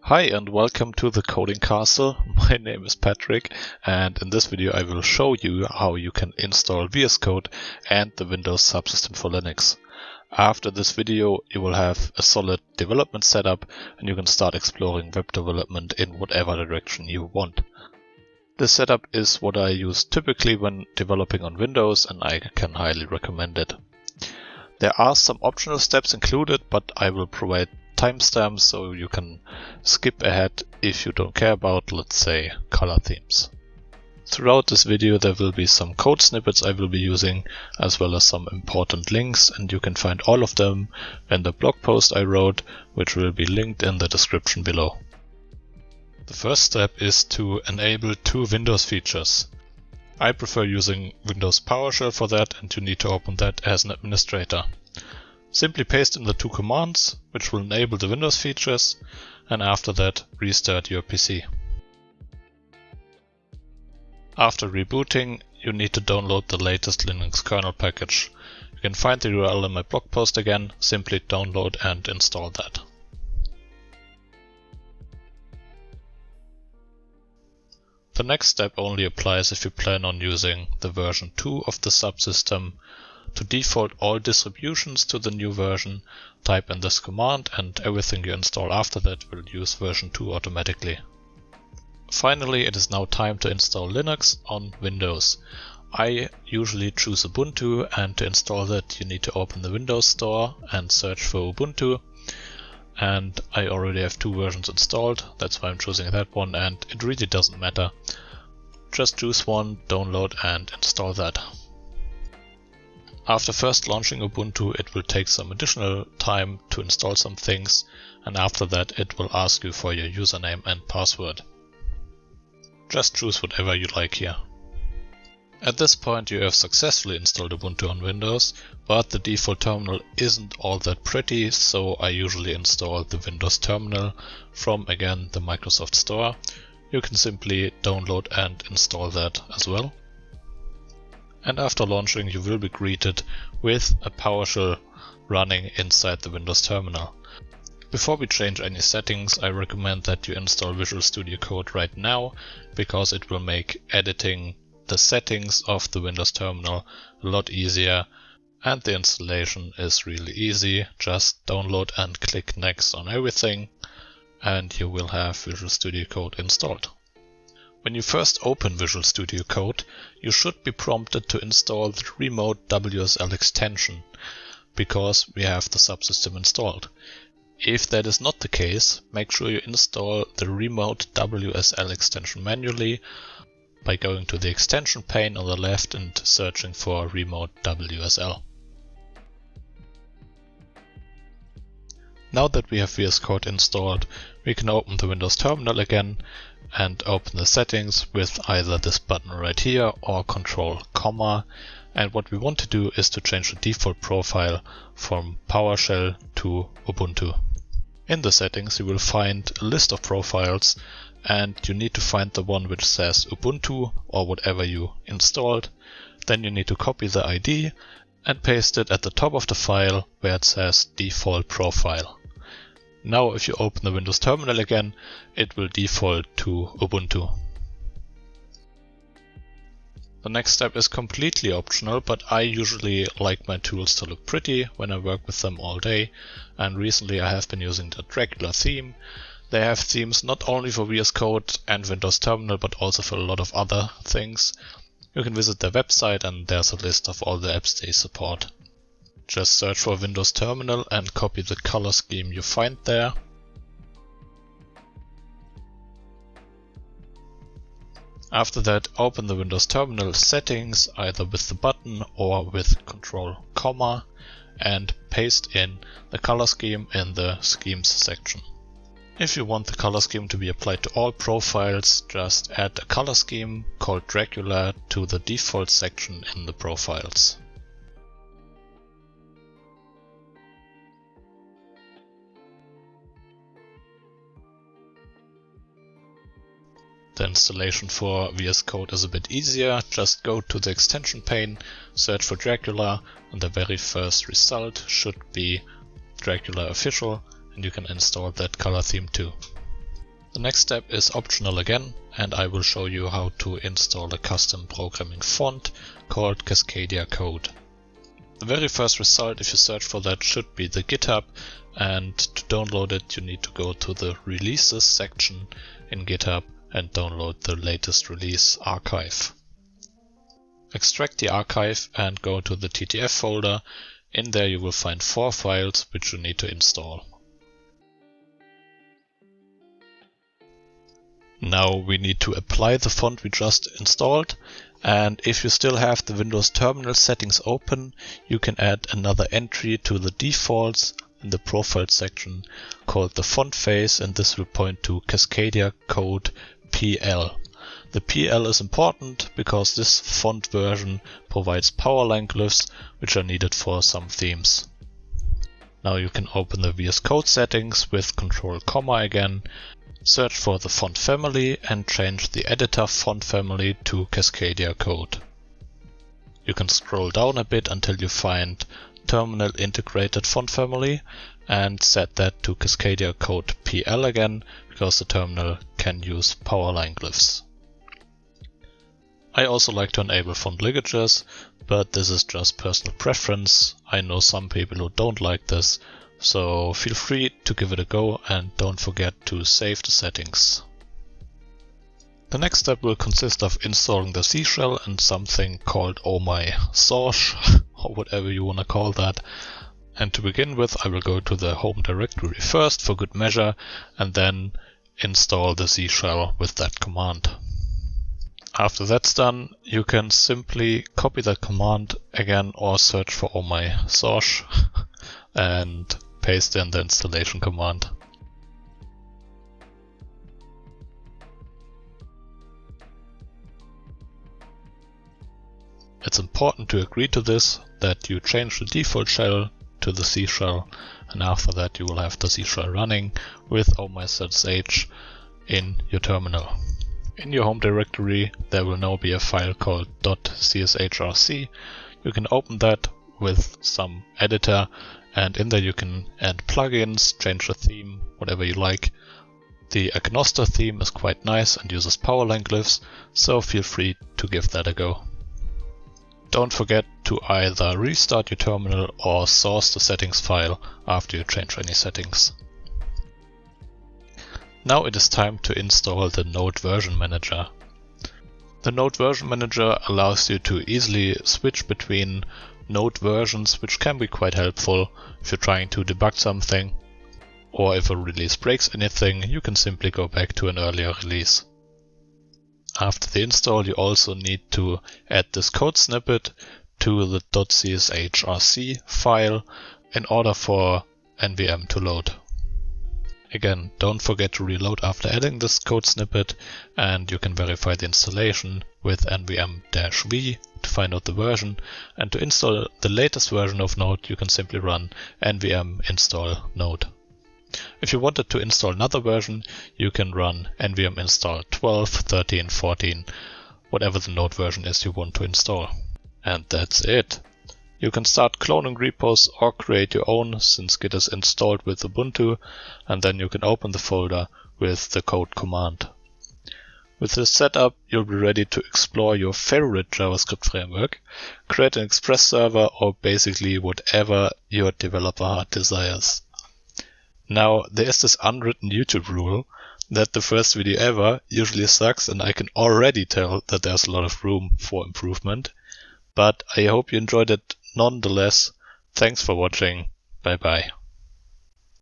Hi and welcome to the Coding Castle. My name is Patrick, and in this video I will show you how you can install VS Code and the Windows Subsystem for Linux. After this video you will have a solid development setup and you can start exploring web development in whatever direction you want. This setup is what I use typically when developing on Windows, and I can highly recommend it. There are some optional steps included, but I will provide timestamps so you can skip ahead if you don't care about, let's say, color themes. Throughout this video there will be some code snippets I will be using, as well as some important links, and you can find all of them in the blog post I wrote, which will be linked in the description below. The first step is to enable two Windows features. I prefer using Windows PowerShell for that, and you need to open that as an administrator. Simply paste in the two commands, which will enable the Windows features, and after that restart your PC. After rebooting, you need to download the latest Linux kernel package. You can find the URL in my blog post again, simply download and install that. The next step only applies if you plan on using the version 2 of the subsystem. To default all distributions to the new version, type in this command and everything you install after that will use version 2 automatically. Finally, it is now time to install Linux on Windows. I usually choose Ubuntu, and to install that you need to open the Windows Store and search for Ubuntu. And I already have two versions installed, that's why I'm choosing that one, and it really doesn't matter. Just choose one, download and install that. After first launching Ubuntu, it will take some additional time to install some things, and after that it will ask you for your username and password. Just choose whatever you like here. At this point you have successfully installed Ubuntu on Windows, but the default terminal isn't all that pretty, so I usually install the Windows terminal from, again, the Microsoft Store. You can simply download and install that as well. And after launching you will be greeted with a PowerShell running inside the Windows terminal. Before we change any settings, I recommend that you install Visual Studio Code right now, because it will make editing the settings of the Windows terminal a lot easier, and the installation is really easy. Just download and click next on everything and you will have Visual Studio Code installed. When you first open Visual Studio Code, you should be prompted to install the remote WSL extension, because we have the subsystem installed. If that is not the case, make sure you install the remote WSL extension manually by going to the extension pane on the left and searching for remote WSL. Now that we have VS Code installed, we can open the Windows terminal again and open the settings with either this button right here or Control comma, and what we want to do is to change the default profile from PowerShell to Ubuntu. In the settings you will find a list of profiles, and you need to find the one which says Ubuntu or whatever you installed. Then you need to copy the ID and paste it at the top of the file where it says default profile. Now if you open the Windows terminal again, it will default to Ubuntu. The next step is completely optional, but I usually like my tools to look pretty when I work with them all day, and recently I have been using the Dracula theme. They have themes not only for VS Code and Windows Terminal, but also for a lot of other things. You can visit their website and there's a list of all the apps they support. Just search for Windows Terminal and copy the color scheme you find there. After that, open the Windows Terminal settings either with the button or with Control comma and paste in the color scheme in the Schemes section. If you want the color scheme to be applied to all profiles, just add a color scheme called Dracula to the default section in the profiles. The installation for VS Code is a bit easier. Just go to the extension pane, search for Dracula, and the very first result should be Dracula Official, and you can install that color theme too. The next step is optional again, and I will show you how to install a custom programming font called Cascadia code. The very first result, if you search for that, should be the GitHub, and to download it you need to go to the releases section in GitHub and download the latest release archive. Extract the archive and go to the TTF folder. In there you will find 4 files which you need to install. Now we need to apply the font we just installed, and if you still have the Windows terminal settings open, you can add another entry to the defaults in the profile section called the font face, and this will point to Cascadia code PL. The PL is important because this font version provides powerline glyphs which are needed for some themes. Now you can open the VS Code settings with Ctrl, again, search for the font family and change the editor font family to Cascadia code. You can scroll down a bit until you find terminal integrated font family and set that to Cascadia code PL again, because the terminal can use powerline glyphs. I also like to enable font ligatures, but this is just personal preference. I know some people who don't like this, so feel free to give it a go and don't forget to save the settings. The next step will consist of installing the C shell and something called oh my source, or whatever you want to call that. And to begin with, I will go to the home directory first for good measure and then install the C shell with that command. After that's done, you can simply copy that command again or search for oh my source and paste in the installation command. It's important to agree to this, that you change the default shell to the C shell, and after that you will have the C shell running with ohmySH in your terminal. In your home directory there will now be a file called .cshrc. You can open that with some editor, and in there you can add plugins, change the theme, whatever you like. The Agnoster theme is quite nice and uses powerline glyphs, so feel free to give that a go. Don't forget to either restart your terminal or source the settings file after you change any settings. Now it is time to install the Node Version Manager. The Node Version Manager allows you to easily switch between Node versions, which can be quite helpful if you're trying to debug something, or if a release breaks anything, you can simply go back to an earlier release. After the install, you also need to add this code snippet to the .cshrc file in order for NVM to load. Again, don't forget to reload after adding this code snippet, and you can verify the installation with nvm-v to find out the version, and to install the latest version of Node you can simply run nvm install node. If you wanted to install another version, you can run nvm install 12, 13, 14, whatever the Node version is you want to install. And that's it. You can start cloning repos or create your own, since Git is installed with Ubuntu, and then you can open the folder with the code command. With this setup, you'll be ready to explore your favorite JavaScript framework, create an Express server, or basically whatever your developer heart desires. Now, there is this unwritten YouTube rule that the first video ever usually sucks, and I can already tell that there's a lot of room for improvement. But I hope you enjoyed it nonetheless. Thanks for watching. Bye bye.